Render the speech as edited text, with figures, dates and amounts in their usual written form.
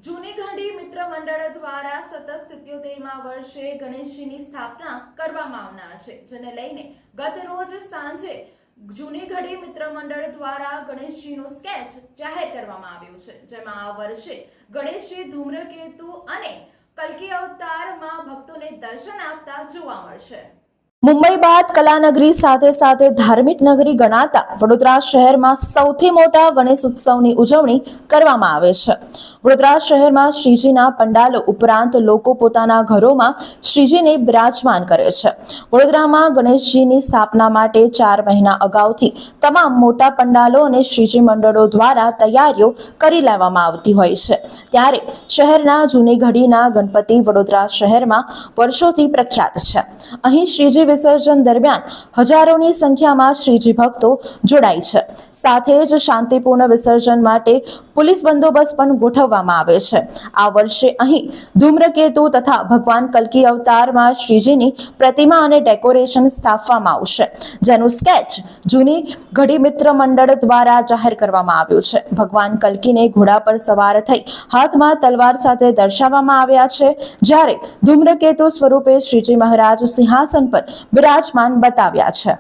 જૂની ઘડી મિત્ર મંડળ દ્વારા સતત 77મા વર્ષે ગણેશજીની સ્થાપના કરવામાં આવનાર છે, જેને લઈને ગત રોજ સાંજે જૂની ઘડી મિત્ર મંડળ દ્વારા ગણેશજીનું સ્કેચ જાહેર કરવામાં આવ્યું છે, જેમાં આ વર્ષે ગણેશજી ધૂમ્રકેતુ અને કલ્કી અવતારમાં ભક્તોને દર્શન આપતા જોવા મળશે। મુંબઈ બાદ કલાનગરી સાથે સાથે ધાર્મિક નગરી ગણાતા વડોદરા શહેરમાં સૌથી મોટા ગણેશ ઉત્સવની ઉજવણી કરવામાં આવે છે। વડોદરા શહેરમાં શ્રીજીના પંડાલો ઉપરાંત લોકો પોતાના ઘરોમાં શ્રીજીને બિરાજમાન કરે છે। વડોદરામાં ગણેશજીની સ્થાપના માટે 4 મહિના અગાઉથી તમામ મોટા પંડાલો અને શ્રીજી મંડળો દ્વારા તૈયારીઓ કરી લેવામાં આવતી હોય છે। ત્યારે શહેરના જૂની ઘડીના ગણપતિ વડોદરા શહેરમાં વર્ષોથી પ્રખ્યાત છે। અહીં શ્રીજી વિસર્જન દરમિયાન હજારોની સંખ્યામાં શ્રીજી ભક્તો જોડાય છે। સાથે જ શાંતિપૂર્ણ વિસર્જન માટે પોલીસ બંદોબસ્ત પણ ગોઠવવામાં આવે છે। આ વર્ષે અહીં ધૂમ્રકેતુ તથા ભગવાન કલ્કી અવતારમાં શ્રીજીની પ્રતિમા અને ડેકોરેશન સ્થાપવામાં આવશે, જેનું સ્કેચ જૂની ઘડી મિત્ર મંડળ દ્વારા જાહેર કરવામાં આવ્યું છે। ભગવાન કલ્કીને ઘોડા પર સવાર થઈ હાથમાં તલવાર સાથે દર્શાવવામાં આવ્યા છે, જ્યારે ધૂમ્રકેતુ સ્વરૂપે શ્રીજી મહારાજ સિંહાસન પર બિરાજમાન બતાવ્યા છે।